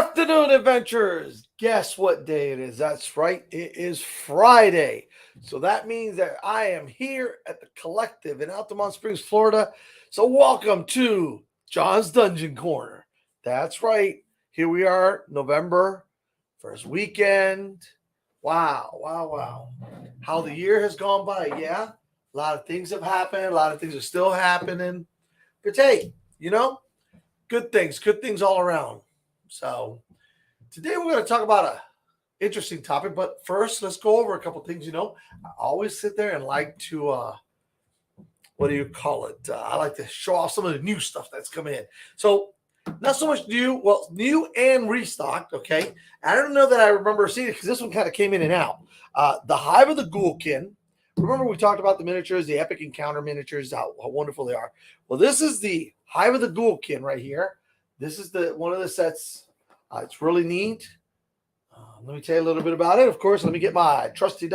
Afternoon adventurers. Guess what day it is? That's right. It is Friday. So that means that I am here at the collective in Altamont Springs, Florida. So welcome to John's Dungeon Corner. That's right. Here we are, November, first weekend. Wow, wow, wow. How the year has gone by. Yeah. A lot of things have happened. A lot of things are still happening. But hey, good things all around. So today we're going to talk about a interesting topic, but first let's go over a couple things. I always sit there and like to what do you call it? I like to show off some of the new stuff that's coming in. So not so much new, well, new and restocked. Okay, I don't know that I remember seeing it because this one kind of came in and out. The Hive of the Ghoulkin. Remember we talked about the miniatures, the Epic Encounter miniatures, how wonderful they are. Well, this is the Hive of the Ghoulkin right here. This is the one of the sets. It's really neat. Let me tell you a little bit about it. Of course, let me get my dusty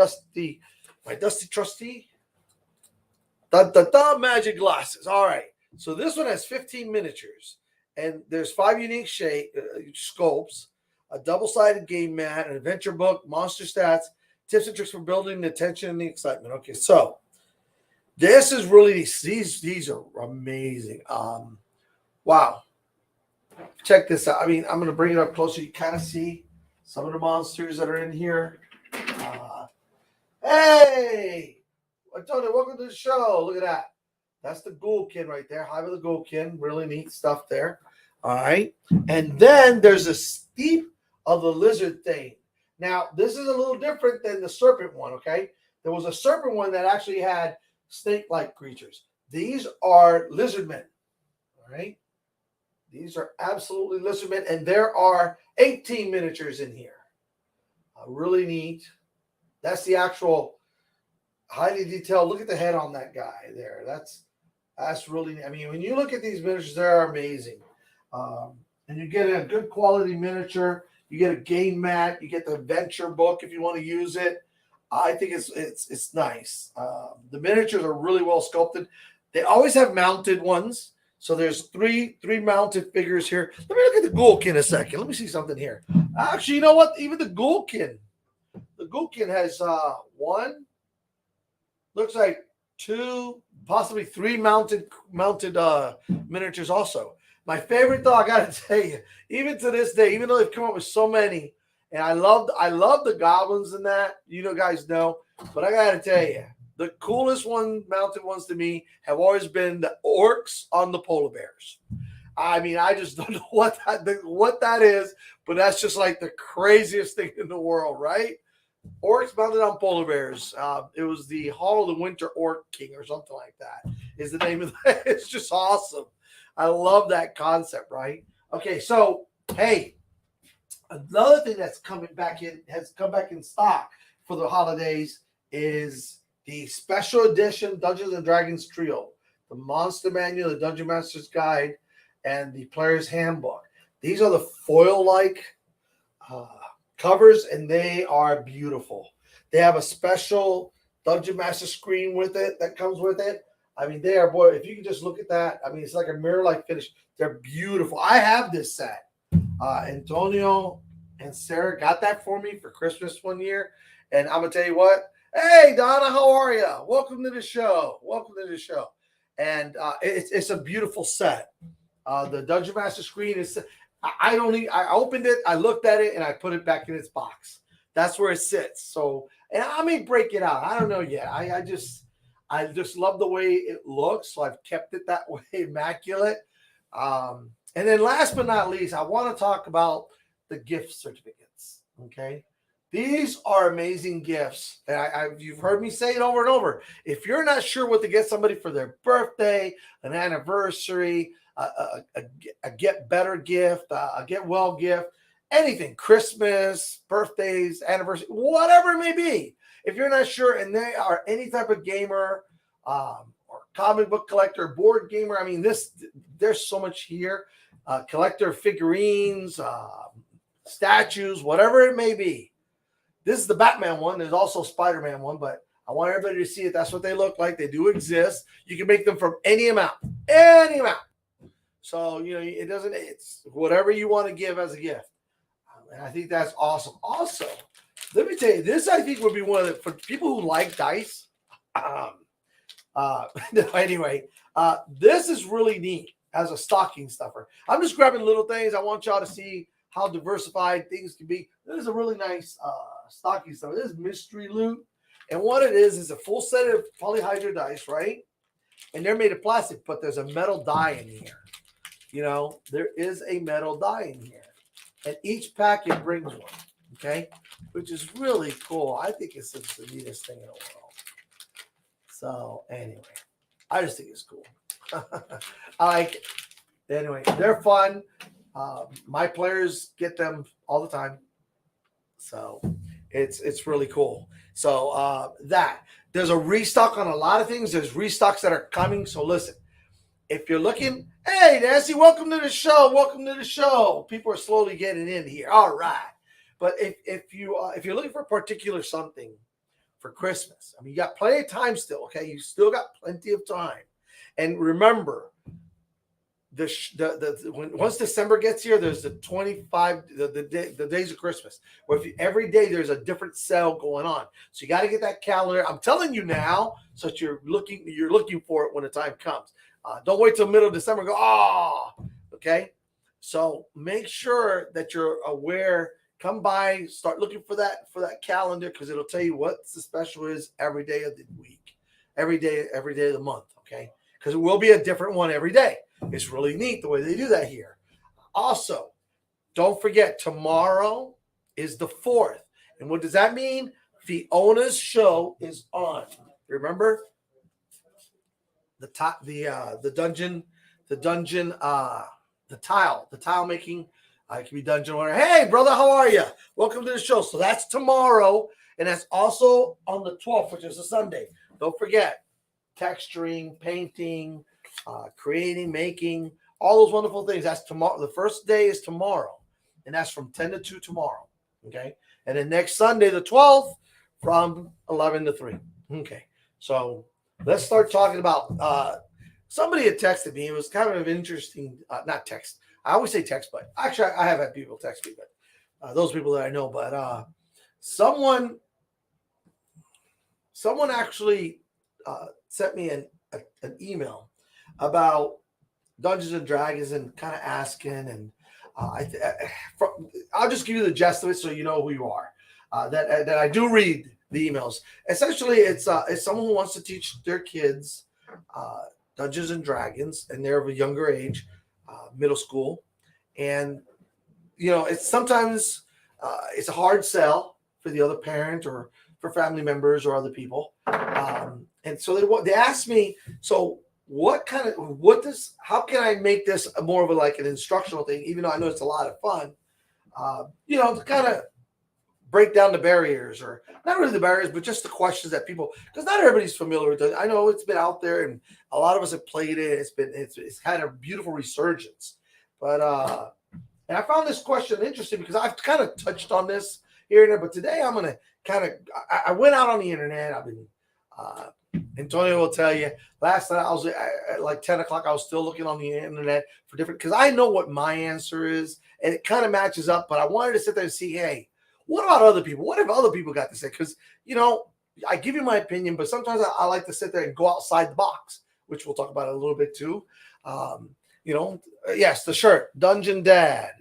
magic glasses. All right. So this one has 15 miniatures, and there's 5 unique sculpts, a double-sided game mat, an adventure book, monster stats, tips and tricks for building the tension and the excitement. Okay, so this is really these are amazing. Wow. Check this out. I mean, I'm going to bring it up closer. You kind of see some of the monsters that are in here. Hey, Antonio, welcome to the show. Look at that. That's the Ghoulkin right there. Hive of the Ghoulkin. Really neat stuff there. All right. And then there's a Steep of the Lizard Thane. Now, this is a little different than the serpent one, okay? There was a serpent one that actually had snake-like creatures. These are lizard men, all right? These are absolutely lizard men, and there are 18 miniatures in here. Really neat. That's the actual highly detailed. Look at the head on that guy there. That's really neat. I mean, when you look at these miniatures, they're amazing. And you get a good quality miniature. You get a game mat. You get the adventure book if you want to use it. I think it's nice. The miniatures are really well sculpted. They always have mounted ones. So there's three mounted figures here. Let me look at the Ghoulkin a second. Let me see something here. Actually, you know what? Even the Ghoulkin has one, looks like 2, possibly 3 mounted miniatures also. My favorite, though, I got to tell you, even to this day, even though they've come up with so many, and I love the goblins in that, guys know, but I got to tell you, the coolest mounted ones to me have always been the orcs on the polar bears. I mean, I just don't know what that is, but that's just like the craziest thing in the world, right? Orcs mounted on polar bears. It was the Hall of the Winter Orc King or something like that is the name of that. It's just awesome. I love that concept, right? Okay, so, hey, another thing that's has come back in stock for the holidays is the special edition Dungeons and Dragons Trio, the Monster Manual, the Dungeon Master's Guide, and the Player's Handbook. These are the foil-like covers, and they are beautiful. They have a special Dungeon Master screen with it that comes with it. I mean, they are, boy, if you can just look at that, I mean, it's like a mirror-like finish. They're beautiful. I have this set. Antonio and Sarah got that for me for Christmas one year, and I'm going to tell you what, hey, Donna, how are you? Welcome to the show. And it's a beautiful set. The Dungeon Master screen is. I opened it, I looked at it, and I put it back in its box. That's where it sits. So, and I may break it out. I don't know yet. I just love the way it looks, so I've kept it that way, immaculate. And then last but not least, I want to talk about the gift certificates. Okay. These are amazing gifts. And you've heard me say it over and over. If you're not sure what to get somebody for their birthday, an anniversary, a get better gift, a get well gift, anything, Christmas, birthdays, anniversary, whatever it may be. If you're not sure and they are any type of gamer or comic book collector, board gamer, I mean, there's so much here. Collector figurines, statues, whatever it may be. This is the Batman one. There's also Spider-Man one, but I want everybody to see it. That's what they look like. They do exist. You can make them from any amount. Any amount. So, it's whatever you want to give as a gift. And I think that's awesome. Also, let me tell you, this I think would be one of the, for people who like dice. Anyway, this is really neat as a stocking stuffer. I'm just grabbing little things. I want y'all to see how diversified things can be. This is a really nice stocking stuffer. This is Mystery Loot. And what it is a full set of polyhydro dice, right? And they're made of plastic, but there's a metal die in here. You know, there is a metal die in here. And each packet brings one, okay? Which is really cool. I think it's the neatest thing in the world. So, anyway, I just think it's cool. I like it. Anyway, they're fun. My players get them all the time. So, it's really cool. So, there's a restock on a lot of things. There's restocks that are coming. So, listen. If you're looking, hey, Nancy, welcome to the show. Welcome to the show. People are slowly getting in here. All right. But if you're looking for a particular something for Christmas, I mean, you got plenty of time still, okay? You still got plenty of time. And remember, once December gets here, there's the 25 the days of Christmas. Where every day there's a different sale going on. So you got to get that calendar. I'm telling you now, so that you're looking for it when the time comes. Don't wait till middle of December and go, okay? So make sure that you're aware. Come by, start looking for that calendar, because it'll tell you what the special is every day of the week, every day of the month, okay? Because it will be a different one every day. It's really neat the way they do that here. Also, don't forget, tomorrow is the 4th. And what does that mean? Fiona's show is on. Remember? The tile making. It can be dungeon owner. Hey, brother, how are you? Welcome to the show. So that's tomorrow, and that's also on the 12th, which is a Sunday. Don't forget, texturing, painting, creating, making, all those wonderful things. That's tomorrow. The first day is tomorrow, and that's from 10 to 2 tomorrow. Okay, and then next Sunday, the 12th, from 11 to 3. Okay, so let's start talking about. Somebody had texted me. It was kind of interesting. Not text. I always say text, but actually, I have had people text me, but those people that I know. But someone actually sent me an email about Dungeons and Dragons and kind of asking, and I'll just give you the gist of it so you know who you are. That I do read the emails. Essentially, it's someone who wants to teach their kids Dungeons and Dragons, and they're of a younger age, middle school, and it's sometimes it's a hard sell for the other parent or for family members or other people, and so they asked me, so how can I make this more of an instructional thing, even though I know it's a lot of fun, to kind of break down the barriers, or not really the barriers, but just the questions that people, because not everybody's familiar with it. I know it's been out there and a lot of us have played it. It's had a beautiful resurgence. But and I found this question interesting because I've kind of touched on this here and there, but today I'm going to I went out on the internet. I've been, Antonio will tell you, last night I was at like 10 o'clock, I was still looking on the internet for different, because I know what my answer is and it kind of matches up, but I wanted to sit there and see, hey, what about other people? What have other people got to say? Because, I give you my opinion, but sometimes I like to sit there and go outside the box, which we'll talk about a little bit too. Yes, the shirt, Dungeon Dad,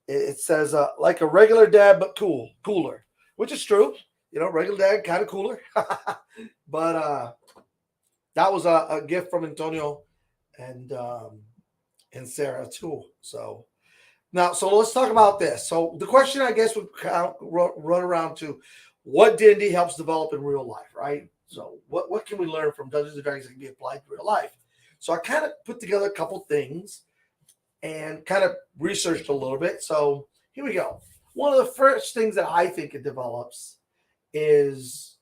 it says like a regular dad, but cooler, which is true. Regular dad, kind of cooler. But that was a gift from Antonio and Sarah too. So let's talk about this. So the question, I guess, would run around to what D&D helps develop in real life, right? So what can we learn from Dungeons & Dragons that can be applied to real life? So I kind of put together a couple things and kind of researched a little bit. So here we go. One of the first things that I think it develops is,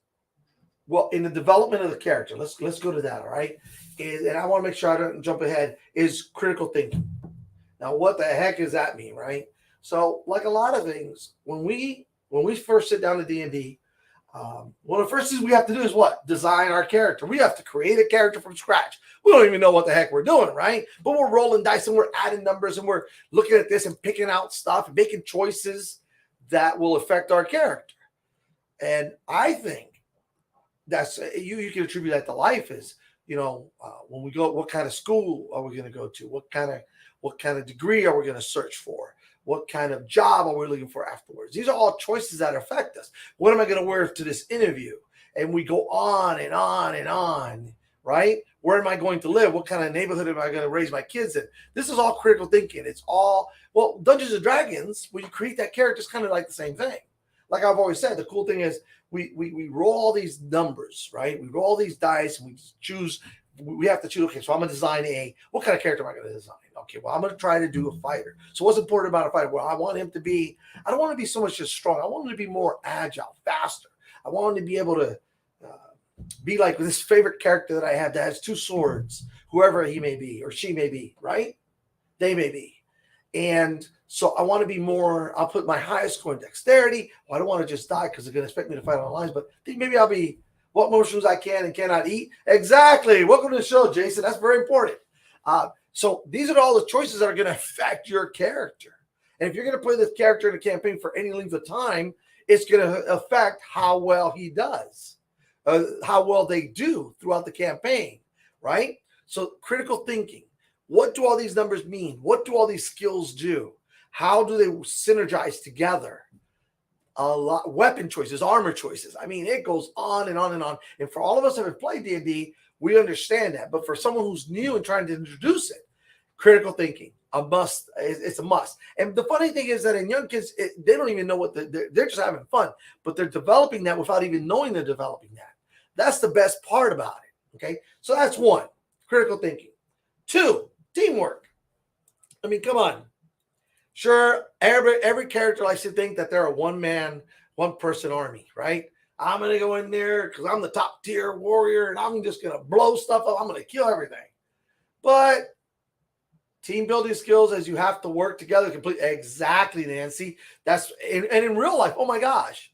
in the development of the character. Let's go to that, all right? And I want to make sure I don't jump ahead, is critical thinking. Now, what the heck does that mean, right? So, like a lot of things, when we first sit down to D&D, One of the first things we have to do is what? Design our character. We have to create a character from scratch. We don't even know what the heck we're doing, right? But we're rolling dice and we're adding numbers and we're looking at this and picking out stuff and making choices that will affect our character. And I think that's you can attribute that to life is, when we go, what kind of school are we going to go to? What kind of degree are we going to search for? What kind of job are we looking for afterwards? These are all choices that affect us. What am I going to wear to this interview? And we go on and on and on, right? Where am I going to live? What kind of neighborhood am I going to raise my kids in? This is all critical thinking. It's all, well, Dungeons and Dragons, when you create that character, it's kind of like the same thing. Like I've always said, the cool thing is we roll all these numbers, right? We roll these dice and we choose. We have to choose. Okay, so I'm going to design what kind of character am I going to design? Okay, well, I'm going to try to do a fighter. So what's important about a fighter? Well, I want him to be, I don't want to be so much just strong. I want him to be more agile, faster. I want him to be able to be like this favorite character that I have that has two swords, whoever he may be or she may be, right? They may be. And so I want to be more, I'll put my highest score in dexterity. Well, I don't want to just die because they're going to expect me to fight on the lines, but I think maybe I'll be what mushrooms I can and cannot eat. Exactly. Welcome to the show, Jason. That's very important. So these are all the choices that are going to affect your character. And if you're going to play this character in a campaign for any length of time, it's going to affect how well he does, how well they do throughout the campaign, right? So critical thinking. What do all these numbers mean? What do all these skills do? How do they synergize together? A lot, weapon choices, armor choices. I mean, it goes on and on and on. And for all of us that have played D&D, we understand that. But for someone who's new and trying to introduce it, critical thinking, a must. It's a must. And the funny thing is that in young kids, they don't even know what they're just having fun, but they're developing that without even knowing they're developing that. That's the best part about it. Okay, so that's one, critical thinking. Two, teamwork. I mean, come on. Sure, every character likes to think that they're a one-man, one-person army, right? I'm going to go in there because I'm the top-tier warrior, and I'm just going to blow stuff up. I'm going to kill everything. But team building skills, as you have to work together, complete exactly, Nancy. That's and in real life. Oh my gosh,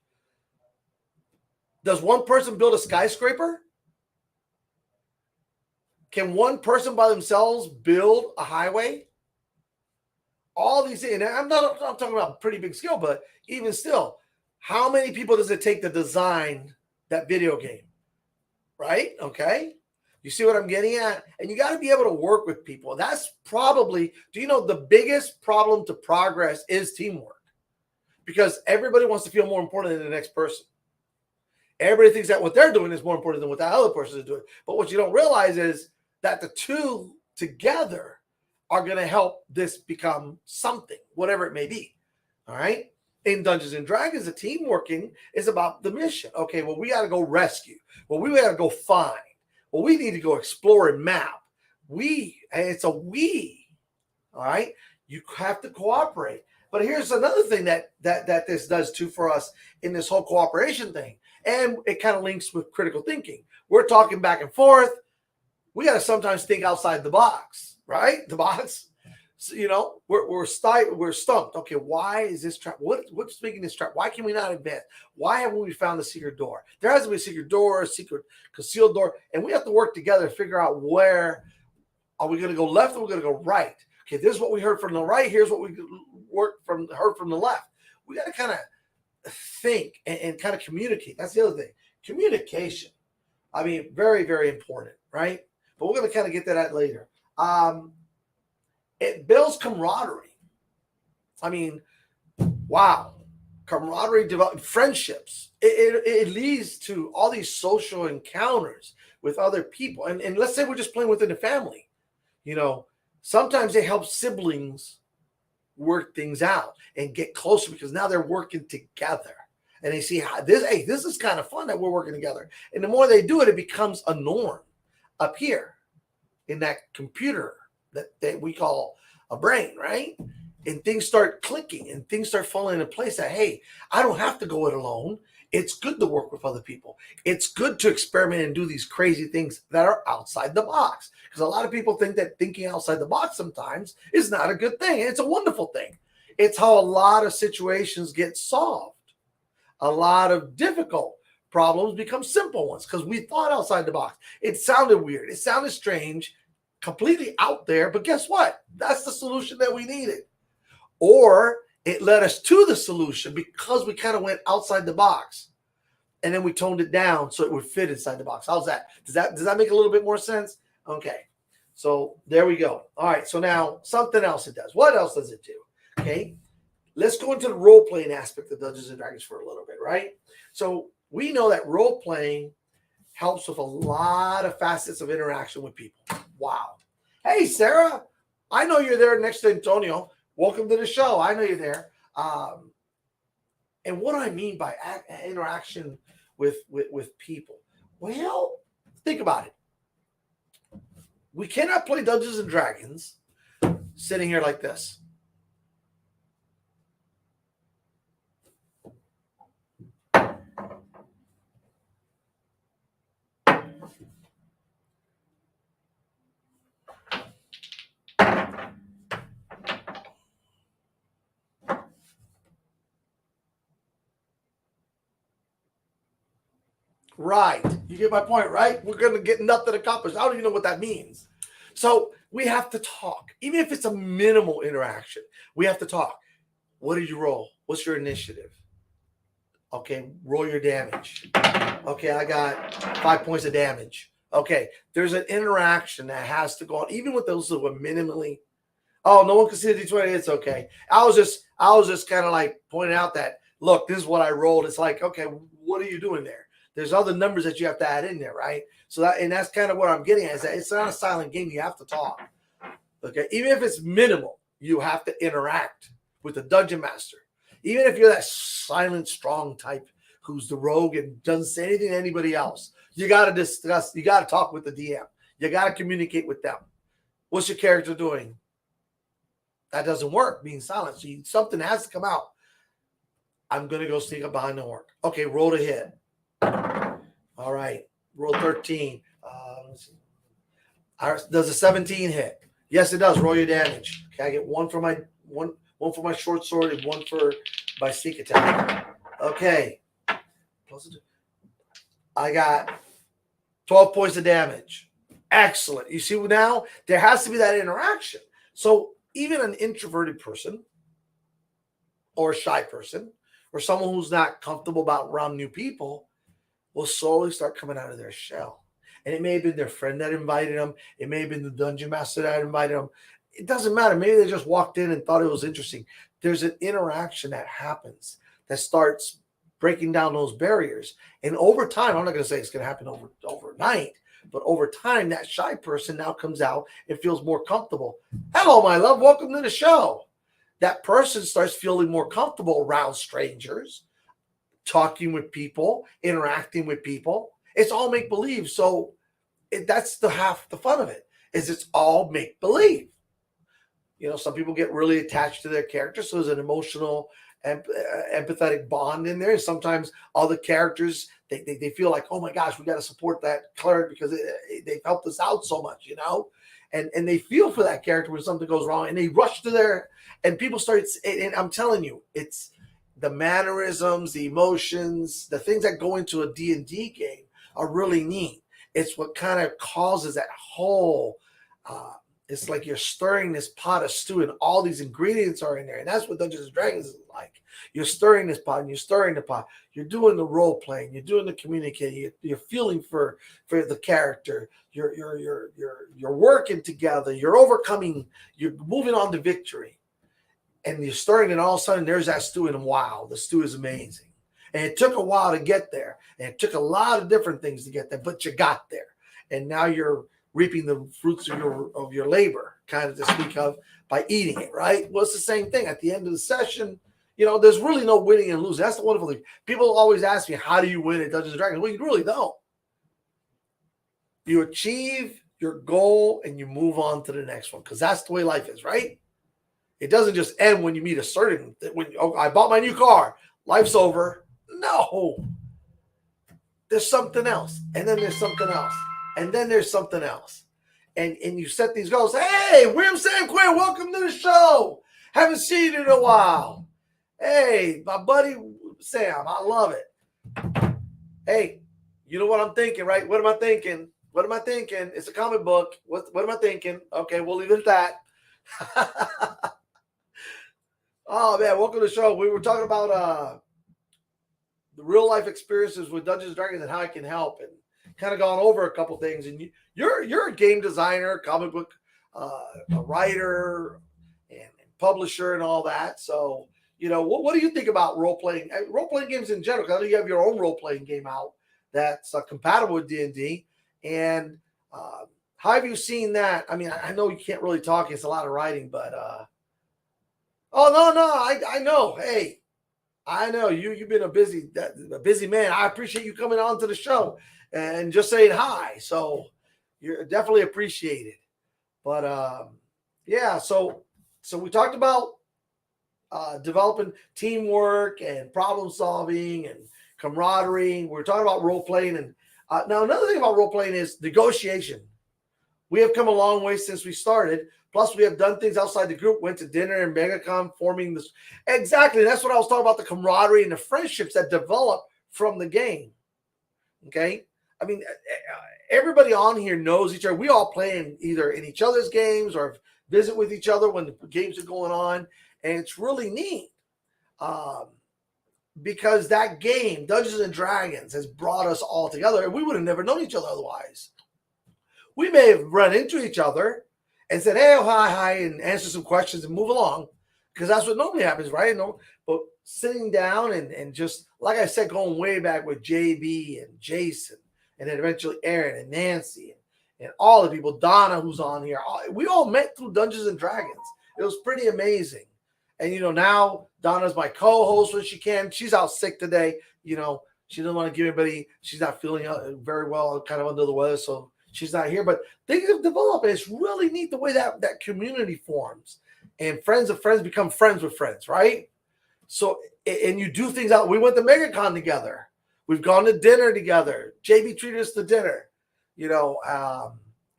does one person build a skyscraper? Can one person by themselves build a highway? All these things, and I'm talking about pretty big skill, but even still, how many people does it take to design that video game? Right? Okay. You see what I'm getting at? And you got to be able to work with people. That's probably, do you know the biggest problem to progress is teamwork? Because everybody wants to feel more important than the next person. Everybody thinks that what they're doing is more important than what that other person is doing. But what you don't realize is that the two together are going to help this become something, whatever it may be. All right. In Dungeons and Dragons, the team working is about the mission. Okay, well, we got to go rescue. Well, we got to go find. Well, we need to go explore and map. It's a we. All right. You have to cooperate. But here's another thing that this does too for us in this whole cooperation thing. And it kind of links with critical thinking. We're talking back and forth. We got to sometimes think outside the box, right? The box. So, we're stumped. Okay, why is this trap? What's making this trap? Why can we not advance? Why haven't we found the secret door? There has to be a secret door, a secret concealed door, and we have to work together to figure out where are we going to go left or we're going to go right. Okay, this is what we heard from the right. Here's what we heard from the left. We got to kind of think and kind of communicate. That's the other thing. Communication. I mean, very, very important, right? But we're going to kind of get to that later. It builds camaraderie. I mean, wow. Camaraderie, friendships. It leads to all these social encounters with other people. And let's say we're just playing within the family. Sometimes it helps siblings work things out and get closer because now they're working together. And they see how this is kind of fun that we're working together. And the more they do it, it becomes a norm up here in that computer that we call a brain, right? And things start clicking and things start falling into place that, hey, I don't have to go it alone. It's good to work with other people. It's good to experiment and do these crazy things that are outside the box. Because a lot of people think that thinking outside the box sometimes is not a good thing. It's a wonderful thing. It's how a lot of situations get solved. A lot of difficult problems become simple ones because we thought outside the box. It sounded weird. It sounded strange, completely out there. But guess what? That's the solution that we needed. Or it led us to the solution because we kind of went outside the box. And then we toned it down so it would fit inside the box. How's that? Does that make a little bit more sense? Okay. So there we go. All right. So now something else it does. What else does it do? Okay. Let's go into the role-playing aspect of Dungeons and Dragons for a little bit, right? So we know that role-playing helps with a lot of facets of interaction with people. Wow. Hey, Sarah. I know you're there next to Antonio. Welcome to the show. I know you're there. And what do I mean by interaction with people? Well, think about it. We cannot play Dungeons and Dragons sitting here like this. Right. You get my point, right? We're going to get nothing accomplished. I don't even know what that means. So we have to talk. Even if it's a minimal interaction, we have to talk. What did you roll? What's your initiative? Okay, roll your damage. Okay, I got 5 points of damage. Okay, there's an interaction that has to go on, even with those who are minimally. Oh, no one can see the D20. It's okay. I was just kind of like pointing out that, look, this is what I rolled. It's like, okay, what are you doing there? There's other numbers that you have to add in there, right? So that's kind of what I'm getting at, is that it's not a silent game. You have to talk. Okay, even if it's minimal, you have to interact with the dungeon master. Even if you're that silent, strong type who's the rogue and doesn't say anything to anybody else, you got to discuss. You got to talk with the DM. You got to communicate with them. What's your character doing? That doesn't work, being silent. So something has to come out. I'm going to go sneak up behind the orc. Okay, roll to hit. All right, roll 13. Let's see. Does a 17 hit? Yes, it does. Roll your damage. Okay, I get one for my short sword and one for my sneak attack. Okay, I got 12 points of damage. Excellent. You see now there has to be that interaction. So even an introverted person or a shy person or someone who's not comfortable around new people will slowly start coming out of their shell. And it may have been their friend that invited them. It may have been the dungeon master that invited them. It doesn't matter. Maybe they just walked in and thought it was interesting. There's an interaction that happens that starts breaking down those barriers. And over time, I'm not going to say it's going to happen overnight, but over time, that shy person now comes out and feels more comfortable. Hello, my love. Welcome to the show. That person starts feeling more comfortable around strangers, talking with people, interacting with people. It's all make-believe. So that's half the fun of it, is it's all make-believe. You know, some people get really attached to their character, so there's an emotional, empathetic bond in there. And sometimes all the characters, they feel like, oh my gosh, we got to support that cleric because they've helped us out so much, you know? And they feel for that character when something goes wrong, and they rush to their, and people start, and I'm telling you, it's the mannerisms, the emotions, the things that go into a D&D game are really neat. It's what kind of causes that whole, it's like you're stirring this pot of stew and all these ingredients are in there. And that's what Dungeons and Dragons is like. You're stirring this pot and you're stirring the pot. You're doing the role playing. You're doing the communicating. You're feeling for the character. You're working together. You're overcoming. You're moving on to victory. And you're stirring, and all of a sudden there's that stew, and wow, the stew is amazing. And it took a while to get there. And it took a lot of different things to get there, but you got there. And now you're reaping the fruits of your labor, kind of to speak of, by eating it, right? Well, it's the same thing. At the end of the session, you know, there's really no winning and losing. That's the wonderful thing. People always ask me, how do you win at Dungeons and Dragons? Well, you really don't. You achieve your goal and you move on to the next one, because that's the way life is, right? It doesn't just end when you meet a certain, I bought my new car, life's over. No. There's something else. And then there's something else. And then there's something else. And you set these goals. Hey, William Sam Quinn, welcome to the show. Haven't seen you in a while. Hey, my buddy Sam, I love it. Hey, you know what I'm thinking, right? What am I thinking? What am I thinking? It's a comic book. What am I thinking? Okay, we'll leave it at that. Oh man, welcome to the show. We were talking about the real life experiences with Dungeons and Dragons and how I can help, and kind of gone over a couple things. And you're a game designer, comic book, a writer, and publisher, and all that. So what do you think about role playing games in general? Because I know you have your own role playing game out that's compatible with D&D. And how have you seen that? I mean, I know you can't really talk; it's a lot of writing, but oh no, I know. Hey, I know you've been a busy man. I appreciate you coming on to the show and just saying hi. So you're definitely appreciated. But yeah, so we talked about developing teamwork and problem solving and camaraderie. We're talking about role playing, and now another thing about role playing is negotiation. We have come a long way since we started. Plus, we have done things outside the group, went to dinner and MegaCon, forming this. Exactly. That's what I was talking about, the camaraderie and the friendships that develop from the game. Okay. I mean, everybody on here knows each other. We all play either in each other's games or visit with each other when the games are going on. And it's really neat because that game, Dungeons and Dragons, has brought us all together. And we would have never known each other otherwise. We may have run into each other and said, hey, hi, and answer some questions and move along, because that's what normally happens, right? But sitting down and just, like I said, going way back with JB and Jason, and then eventually Aaron and Nancy and all the people, Donna, who's on here, we all met through Dungeons and Dragons. It was pretty amazing. And, now Donna's my co-host when she can. She's out sick today. She doesn't want to give anybody, she's not feeling very well, kind of under the weather, so she's not here, but things have developed. It's really neat the way that community forms, and friends of friends become friends with friends, right? So, and you do things out. We went to MegaCon together. We've gone to dinner together. JB treated us to dinner, and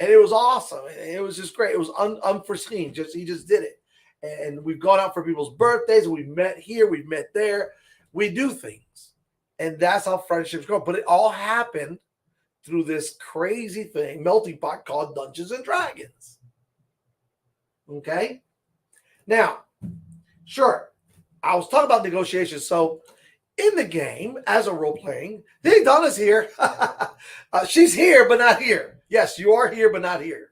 it was awesome. It was just great. It was unforeseen. He just did it. And we've gone out for people's birthdays, and we've met here, we've met there. We do things, and that's how friendships go. But it all happened through this crazy thing, melting pot called Dungeons and Dragons. Okay? Now, sure, I was talking about negotiations. So in the game, as a role-playing, hey, Donna's here. She's here, but not here. Yes, you are here, but not here.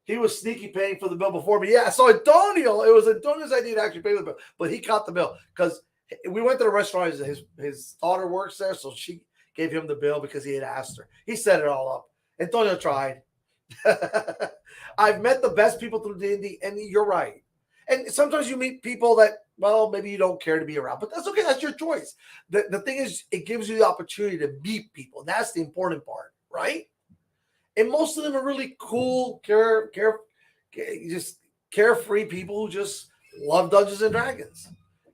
He was sneaky paying for the bill before me. Yeah, so Antonio, it was Antonio's idea to actually pay the bill, but he caught the bill because we went to the restaurant. His daughter works there, so she gave him the bill because he had asked her. He set it all up. Antonio tried. I've met the best people through D&D, and you're right. And sometimes you meet people that, well, maybe you don't care to be around, but that's okay. That's your choice. The thing is, it gives you the opportunity to meet people. That's the important part, right? And most of them are really cool, just carefree people who just love Dungeons and Dragons.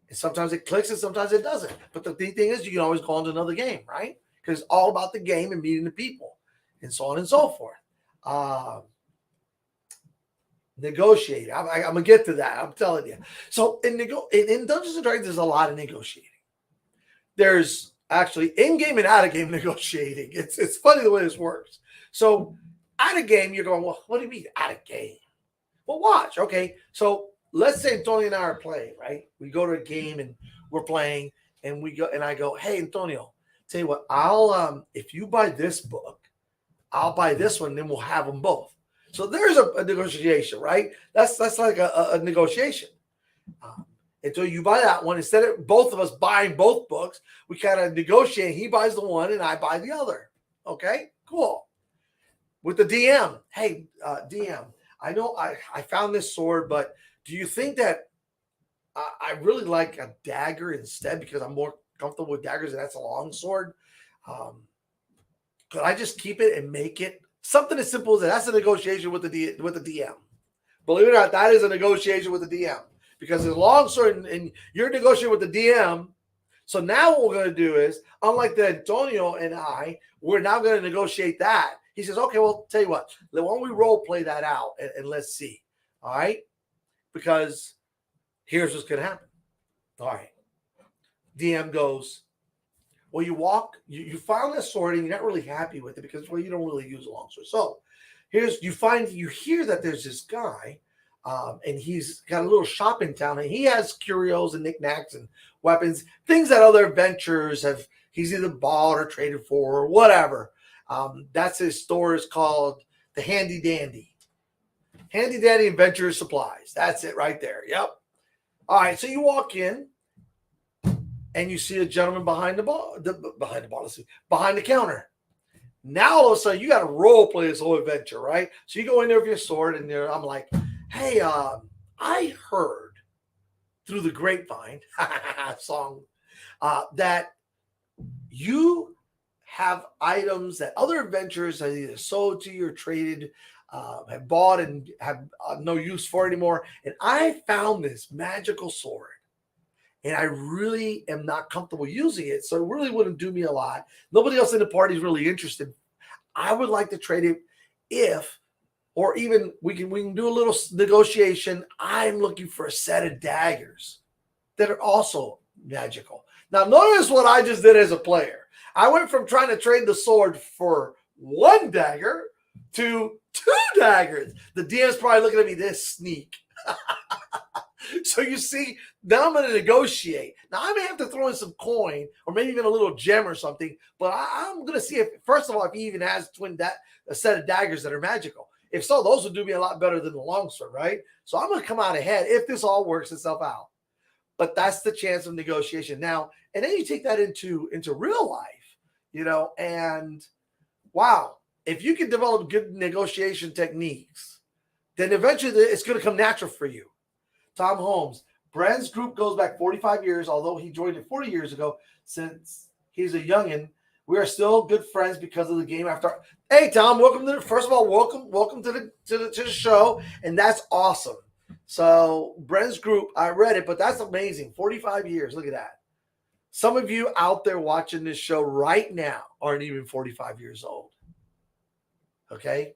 And sometimes it clicks and sometimes it doesn't. But the thing is, you can always go on to another game, right? Because it's all about the game and meeting the people and so on and so forth. Negotiate. I'm going to get to that. I'm telling you. So in Dungeons and Dragons, there's a lot of negotiating. There's actually in-game and out-of-game negotiating. It's funny the way this works. So out of game, you're going, well, what do you mean out of game? Well, watch. Okay. So let's say Antonio and I are playing, right? We go to a game and we're playing, and I go, hey, Antonio, tell you what, I'll if you buy this book, I'll buy this one, and then we'll have them both. So there's a negotiation, right? That's like a negotiation. Until you buy that one, instead of both of us buying both books, we kind of negotiate. He buys the one and I buy the other. Okay, cool. With the DM, hey, DM, I know I found this sword, but do you think that I really like a dagger instead because I'm more comfortable with daggers and that's a long sword? Could I just keep it and make it something as simple as that? That's a negotiation with the DM. Believe it or not, that is a negotiation with the DM. Because it's a long sword and you're negotiating with the DM. So now what we're going to do is, unlike the Antonio and I, we're now going to negotiate that. He says, okay, well, tell you what, why don't we role play that out and let's see. All right? Because here's what's going to happen. All right. DM goes, Well, you found that sword and you're not really happy with it because, well, you don't really use a longsword. So you hear that there's this guy, and he's got a little shop in town, and he has curios and knickknacks and weapons, things that other adventurers he's either bought or traded for or whatever. That's his store is called the Handy Dandy. Handy Dandy Adventure Supplies. That's it right there. Yep. All right, so you walk in and you see a gentleman behind the counter. Now all of a sudden you got to role play this whole adventure, right? So you go in there with your sword, and I'm like, hey, I heard through the grapevine song that you have items that other adventurers have either sold to you or traded, have bought and have no use for anymore. And I found this magical sword, and I really am not comfortable using it, so it really wouldn't do me a lot. Nobody else in the party is really interested. I would like to trade it or even we can do a little negotiation. I'm looking for a set of daggers that are also magical. Now, notice what I just did as a player. I went from trying to trade the sword for one dagger to 2 daggers. The DM's probably looking at me this sneak. So you see, now I'm going to negotiate. Now I may have to throw in some coin or maybe even a little gem or something, but I'm going to see if, first of all, if he even has a set of daggers that are magical. If so, those would do me a lot better than the longsword, right? So I'm going to come out ahead if this all works itself out. But that's the chance of negotiation. Now, and then you take that into real life, and wow, if you can develop good negotiation techniques, then eventually it's going to come natural for you. Tom Holmes, Brand's group goes back 45 years, although he joined it 40 years ago. Since he's a youngin', we are still good friends because of the game. Hey, Tom, welcome welcome to the show, and that's awesome. So Brent's group, I read it, but that's amazing. 45 years, look at that. Some of you out there watching this show right now aren't even 45 years old. Okay?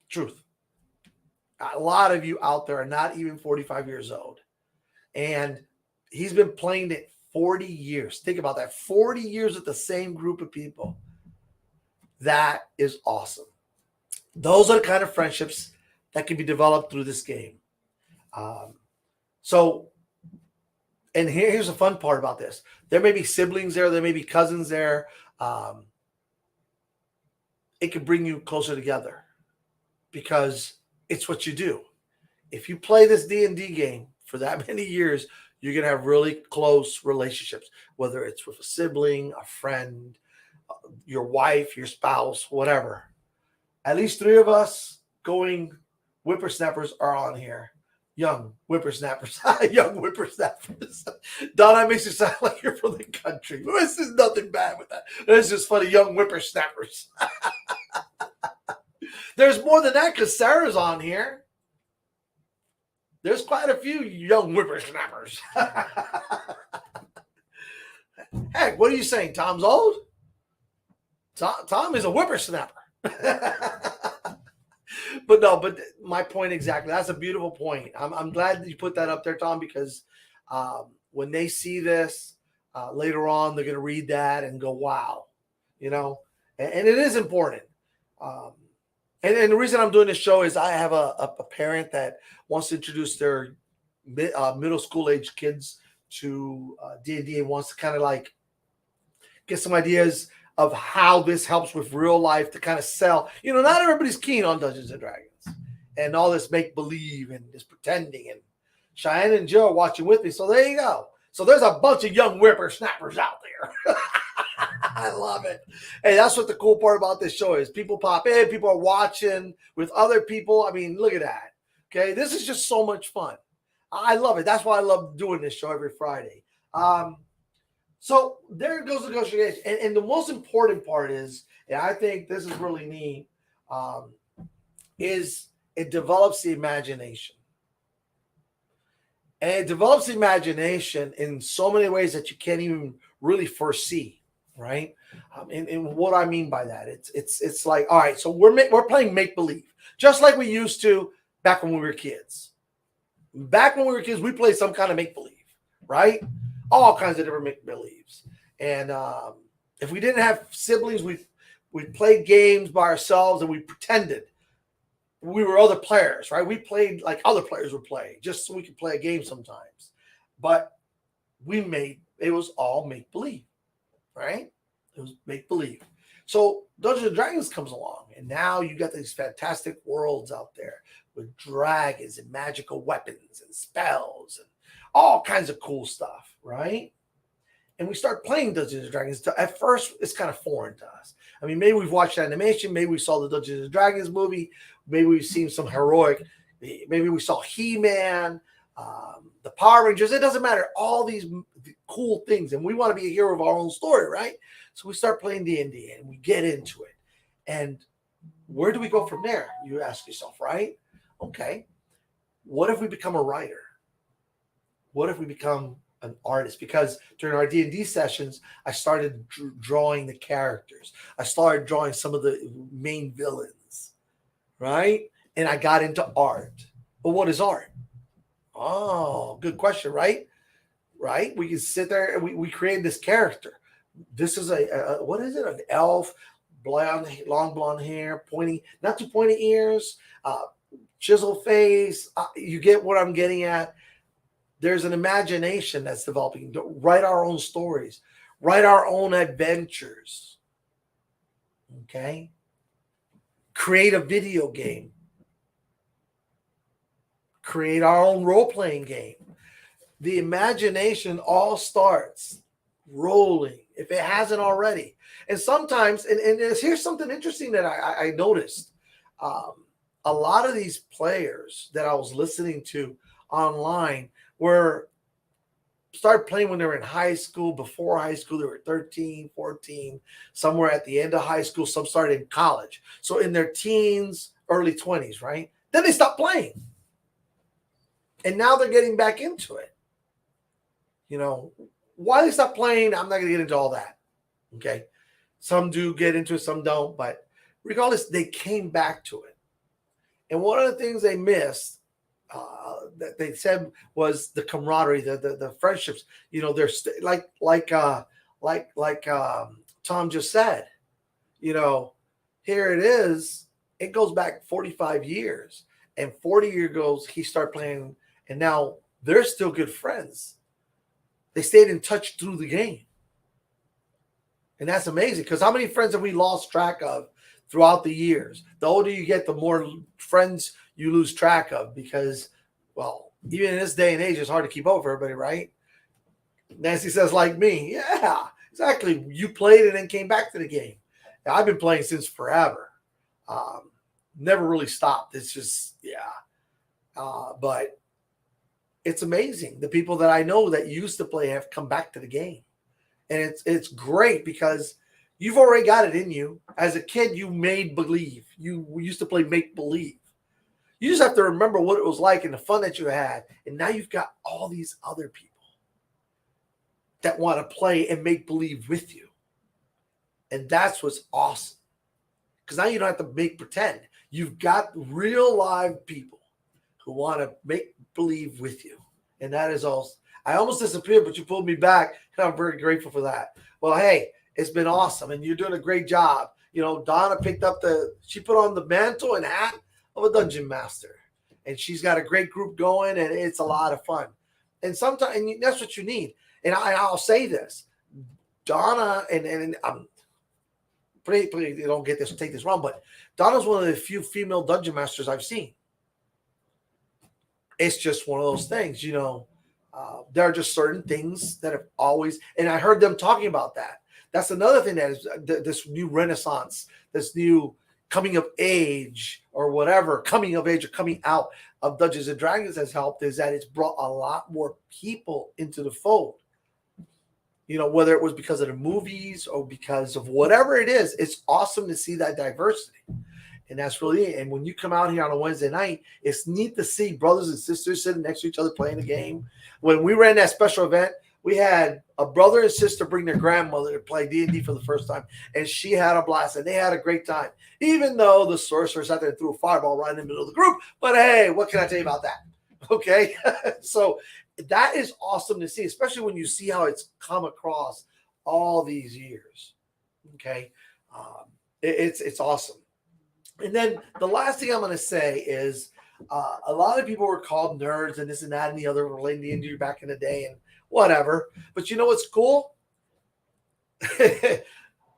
Truth. A lot of you out there are not even 45 years old. And he's been playing it 40 years. Think about that. 40 years with the same group of people. That is awesome. Those are the kind of friendships that can be developed through this game. And here's the fun part about this. There may be siblings there. There may be cousins there. It can bring you closer together because it's what you do. If you play this D&D game for that many years, you're going to have really close relationships, whether it's with a sibling, a friend, your wife, your spouse, whatever. At least 3 of us going whippersnappers are on here. Young whippersnappers. Young whippersnappers. Donna makes it sound like you're from the country. This is nothing bad with that. It's just funny. Young whippersnappers. There's more than that because Sarah's on here. There's quite a few young whippersnappers. Heck, what are you saying? Tom's old? Tom is a whippersnapper. But my point exactly. That's a beautiful point. I'm glad that you put that up there, Tom, because when they see this later on, they're going to read that and go, wow, and it is important. And the reason I'm doing this show is I have a parent that wants to introduce their middle school age kids to D&D and wants to kind of like get some ideas of how this helps with real life to kind of sell. Not everybody's keen on Dungeons and Dragons and all this make believe and this pretending. And Cheyenne and Joe are watching with me. So there you go. So there's a bunch of young whippersnappers out there. I love it. Hey, that's what the cool part about this show is. People pop in, people are watching with other people. I mean, look at that. Okay, this is just so much fun. I love it. That's why I love doing this show every Friday. So there goes the negotiation. And the most important part is, and I think this is really neat, is it develops the imagination. And it develops the imagination in so many ways that you can't even really foresee, right? And what I mean by that, it's like, all right, so we're playing make-believe, just like we used to back when we were kids. Back when we were kids, we played some kind of make-believe, right? all kinds of different make believes. And if we didn't have siblings, we played games by ourselves and we pretended we were other players, right? We played like other players would play just so we could play a game sometimes. But it was all make believe, right? It was make believe. So Dungeons and Dragons comes along, and now you got these fantastic worlds out there with dragons and magical weapons and spells and all kinds of cool stuff, right? And we start playing Dungeons and Dragons. At first, it's kind of foreign to us. I mean, maybe we've watched animation, maybe we saw the Dungeons and Dragons movie, maybe we've seen some heroic, maybe we saw He-Man, the Power Rangers. It doesn't matter. All these cool things, and we want to be a hero of our own story, right? So we start playing D&D, and we get into it. And where do we go from there? You ask yourself, right? Okay, what if we become a writer? What if we become an artist? Because during our D&D sessions, I started drawing the characters. I started drawing some of the main villains, right? And I got into art. But what is art? Oh, good question, right? Right? We can sit there and we create this character. This is what is it? An elf, blonde, long blonde hair, pointy, not too pointy ears, chisel face. You get what I'm getting at? There's an imagination that's developing. Write our own stories, write our own adventures. Okay? Create a video game. Create our own role-playing game. The imagination all starts rolling, if it hasn't already. And sometimes, and here's something interesting that I noticed. A lot of these players that I was listening to online started playing when they were in high school. Before high school, they were 13, 14, somewhere at the end of high school. Some started in college. So in their teens, early 20s, right? Then they stopped playing. And now they're getting back into it. You know, why they stop playing, I'm not going to get into all that. Okay. Some do get into it, some don't. But regardless, they came back to it. And one of the things they missed, that they said, was the camaraderie, the friendships. You know, they're like Tom just said. You know, here it is. It goes back 45 years, and 40 years ago he started playing, and now they're still good friends. They stayed in touch through the game, and that's amazing. Because how many friends have we lost track of throughout the years? The older you get, the more friends you lose track of, because, well, even in this day and age, it's hard to keep up with everybody, right? Nancy says, like me. Yeah, exactly. You played and then came back to the game. Now, I've been playing since forever. Never really stopped. It's just, yeah. But it's amazing. The people that I know that used to play have come back to the game. And it's great because you've already got it in you. As a kid, you made believe. You used to play make believe. You just have to remember what it was like and the fun that you had. And now you've got all these other people that want to play and make believe with you. And that's what's awesome. Because now you don't have to make pretend. You've got real live people who want to make believe with you. And that is all. I almost disappeared, but you pulled me back. And I'm very grateful for that. Well, hey, it's been awesome. And you're doing a great job. You know, Donna she put on the mantle and hat of a dungeon master, and she's got a great group going, and it's a lot of fun. And sometimes, and that's what you need. And I'll say this, Donna, and I'm please don't take this wrong, but Donna's one of the few female dungeon masters I've seen. It's just one of those things, you know. There are just certain things that have always, and I heard them talking about that. That's another thing that is this new renaissance, this new coming of age or whatever, coming of age or coming out of Dungeons and Dragons has helped, is that it's brought a lot more people into the fold. You know, whether it was because of the movies or because of whatever it is, it's awesome to see that diversity. And that's really it. And when you come out here on a Wednesday night, it's neat to see brothers and sisters sitting next to each other playing a game. When we ran that special event, we had a brother and sister bring their grandmother to play D&D for the first time, and she had a blast, and they had a great time, even though the sorcerer sat there and threw a fireball right in the middle of the group. But hey, what can I tell you about that? Okay, so that is awesome to see, especially when you see how it's come across all these years. Okay, it's awesome. And then the last thing I'm going to say is a lot of people were called nerds and this and that and the other relating to injury back in the day and whatever. But you know what's cool?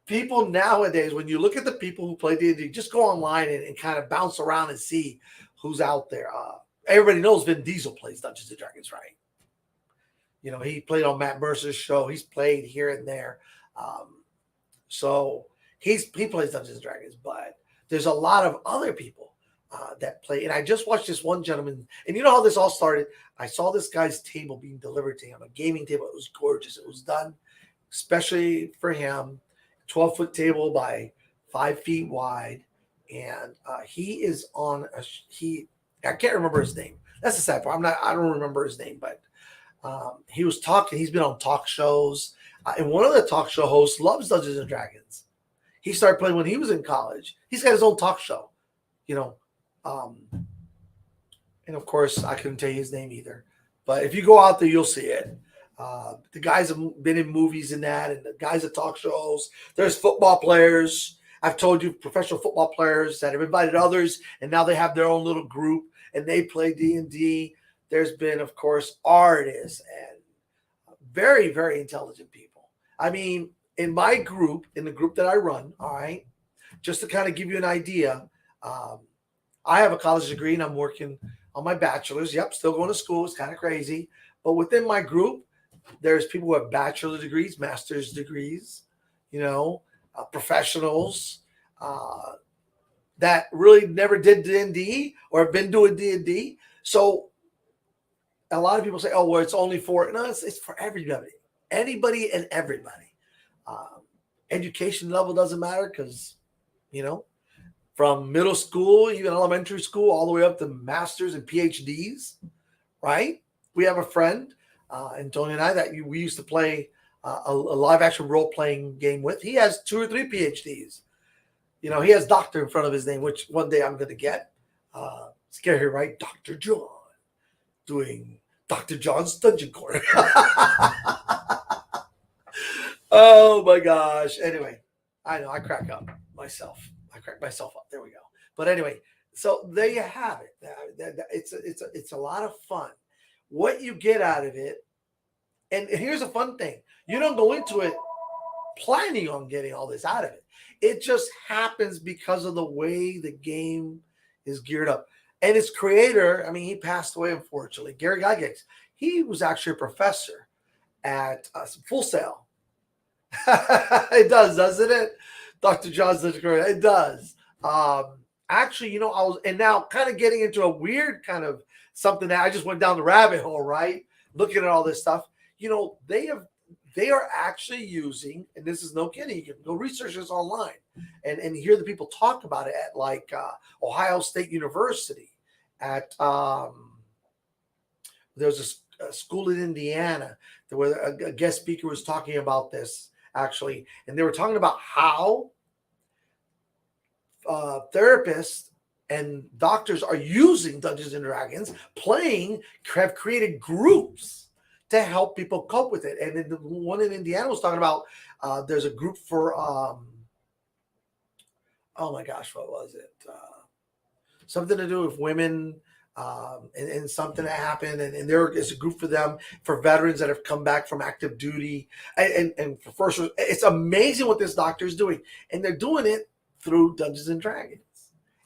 People nowadays, when you look at the people who play D&D, just go online and kind of bounce around and see who's out there. Everybody knows Vin Diesel plays Dungeons and Dragons, right? You know, he played on Matt Mercer's show. He's played here and there. So he plays Dungeons and Dragons, but there's a lot of other people that play. And I just watched this one gentleman, and you know how this all started? I saw this guy's table being delivered to him, a gaming table. It was gorgeous. It was done especially for him, 12-foot table by 5 feet wide. And he is on I can't remember his name. That's the sad part. I don't remember his name, but he was talking. He's been on talk shows. And one of the talk show hosts loves Dungeons and Dragons. He started playing when he was in college. He's got his own talk show, you know. And of course, I couldn't tell you his name either. But if you go out there, you'll see it. The guys have been in movies and that, and the guys at talk shows. There's football players. I've told you, professional football players that have invited others, and now they have their own little group, and they play D&D. There's been, of course, artists and very, very intelligent people. I mean, in my group, in the group that I run, all right, just to kind of give you an idea, I have a college degree, and I'm working on my bachelor's. Yep, still going to school. It's kind of crazy. But within my group, there's people who have bachelor degrees, master's degrees, you know, professionals that really never did D&D or have been doing D&D. So a lot of people say, oh, well, it's only for, no, it's for everybody, anybody and everybody. Education level doesn't matter because, you know, from middle school, even elementary school, all the way up to masters and PhDs, right? We have a friend, Antonio and I, that we used to play a live action role playing game with. He has 2 or 3 PhDs. You know, he has doctor in front of his name, which one day I'm going to get. Scary, right? Dr. John doing Dr. John's Dungeon Corner. Oh my gosh. Anyway, I know I crack up myself. I crack myself up. There we go. But anyway, so there you have it. It's a lot of fun. What you get out of it, and here's a fun thing: you don't go into it planning on getting all this out of it. It just happens because of the way the game is geared up. And its creator, I mean, he passed away unfortunately. Gary Gygax. He was actually a professor at Full Sail. It does, doesn't it? Dr. John's it does. Actually, you know, I was, and now kind of getting into a weird kind of something that I just went down the rabbit hole, right? Looking at all this stuff. You know, they are actually using, and this is no kidding, you can go research this online and hear the people talk about it at like Ohio State University, at there's a school in Indiana where a guest speaker was talking about this actually, and they were talking about how therapists and doctors are using Dungeons and Dragons, have created groups to help people cope with it. And then the one in Indiana was talking about there's a group for oh my gosh, what was it? Something to do with women and something that happened. And there is a group for them, for veterans that have come back from active duty. And for first, it's amazing what this doctor is doing. And they're doing it through Dungeons and Dragons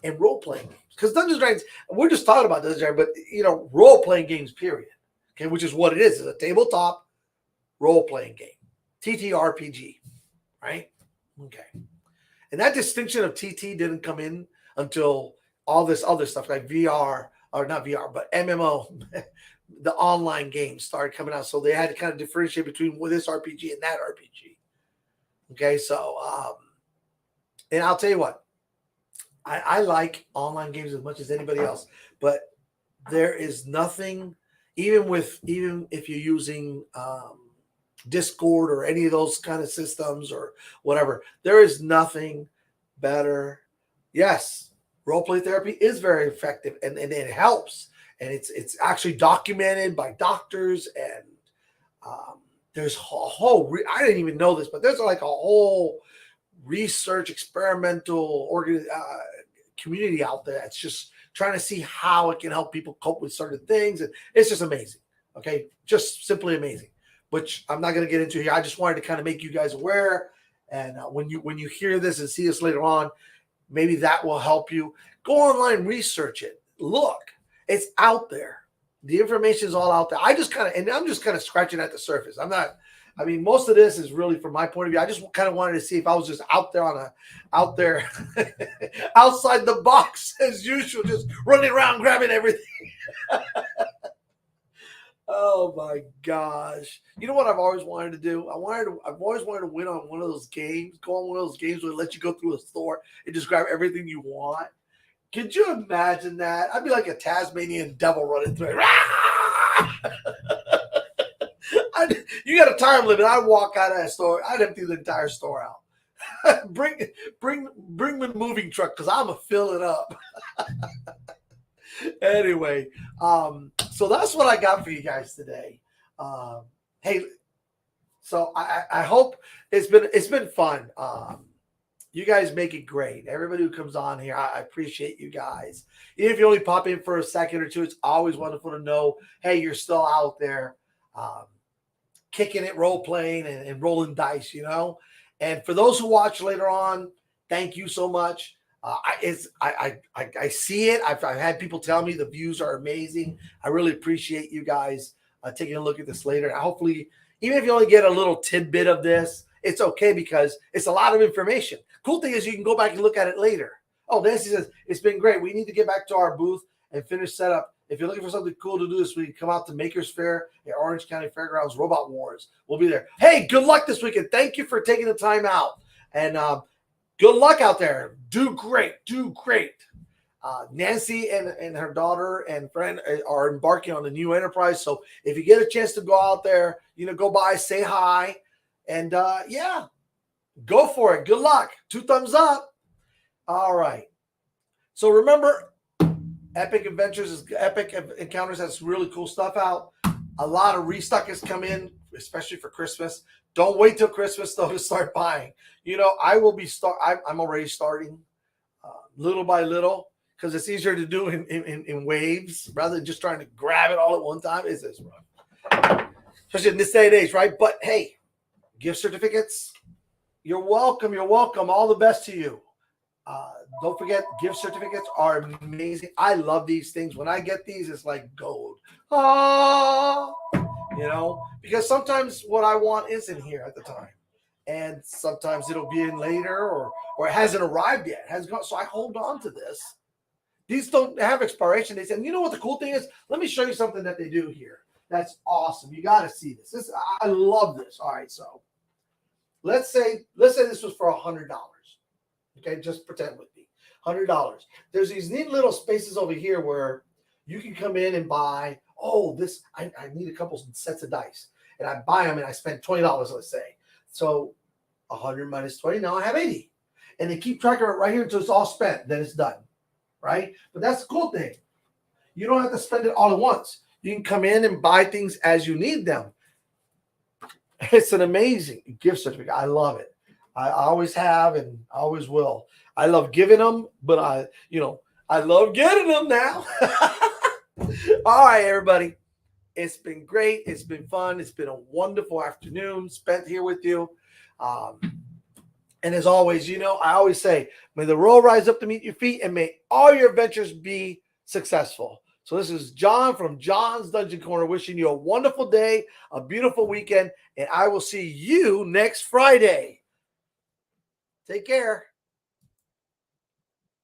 and role-playing games. Because Dungeons and Dragons, we're just talking about Dungeons and Dragons, but, you know, role-playing games, period. Okay, which is what it is. It's a tabletop role-playing game. TTRPG, right? Okay. And that distinction of TT didn't come in until all this other stuff like VR, or not VR, but MMO, the online games started coming out. So they had to kind of differentiate between this RPG and that RPG. Okay, so, and I'll tell you what, I like online games as much as anybody else, but there is nothing, even if you're using Discord or any of those kind of systems or whatever, there is nothing better. Yes, role play therapy is very effective and it helps. and it's actually documented by doctors, and there's a whole. I didn't even know this, but there's like a whole research experimental community out there. It's just trying to see how it can help people cope with certain things, and it's just amazing. Okay, just simply amazing. Which I'm not going to get into here. I just wanted to kind of make you guys aware, and when you hear this and see this later on, maybe that will help you. Go online, research it, look. It's out there. The information is all out there. I'm just kind of scratching at the surface. Most of this is really from my point of view. I just kind of wanted to see if I was just out there outside the box as usual, just running around grabbing everything. Oh my gosh. You know what I've always wanted to do? I've always wanted to win on one of those games, go on one of those games where they let you go through a store and just grab everything you want. Could you imagine that? I'd be like a Tasmanian devil running through it. You got a time limit. I'd walk out of that store. I'd empty the entire store out. bring the moving truck because I'm going to fill it up. Anyway, so that's what I got for you guys today. Hey, so I hope it's been fun. You guys make it great. Everybody who comes on here, I appreciate you guys. Even if you only pop in for a second or two, it's always wonderful to know, hey, you're still out there kicking it, role playing, and rolling dice, And for those who watch later on, thank you so much. I see it. I've had people tell me the views are amazing. I really appreciate you guys taking a look at this later. And hopefully, even if you only get a little tidbit of this, it's okay because it's a lot of information. Cool thing is you can go back and look at it later. Oh, Nancy says, it's been great. We need to get back to our booth and finish setup. If you're looking for something cool to do this week, come out to Makers Fair at Orange County Fairgrounds, Robot Wars. We'll be there. Hey, good luck this weekend. Thank you for taking the time out. And good luck out there. Do great. Do great. Nancy and her daughter and friend are embarking on a new enterprise. So if you get a chance to go out there, go by, say hi. And yeah, go for it. Good luck. 2 thumbs up. All right. So remember, Epic Encounters has really cool stuff out. A lot of restock has come in, especially for Christmas. Don't wait till Christmas though to start buying. I will be I'm already starting little by little because it's easier to do in waves rather than just trying to grab it all at one time. It's this rough, especially in this day and age, right? But hey. Gift certificates, you're welcome. You're welcome. All the best to you. Don't forget, gift certificates are amazing. I love these things. When I get these, it's like gold. Because sometimes what I want isn't here at the time. And sometimes it'll be in later or it hasn't arrived yet. So I hold on to this. These don't have expiration dates. And you know what the cool thing is? Let me show you something that they do here. That's awesome. You got to see this. I love this. All right, so let's say this was for $100. Okay, just pretend with me. $100. There's these neat little spaces over here where you can come in and buy. Oh, this I need a couple sets of dice, and I buy them and I spend $20. Let's say so. 100 minus 20. Now I have 80, and they keep track of it right here until it's all spent. Then it's done, right? But that's the cool thing. You don't have to spend it all at once. You can come in and buy things as you need them. It's an amazing gift certificate. I love it. I always have and always will. I love giving them, but I love getting them now. All right, everybody. It's been great. It's been fun. It's been a wonderful afternoon spent here with you. And as always, I always say, may the roll rise up to meet your feet and may all your adventures be successful. So this is John from John's Dungeon Corner wishing you a wonderful day, a beautiful weekend, and I will see you next Friday. Take care.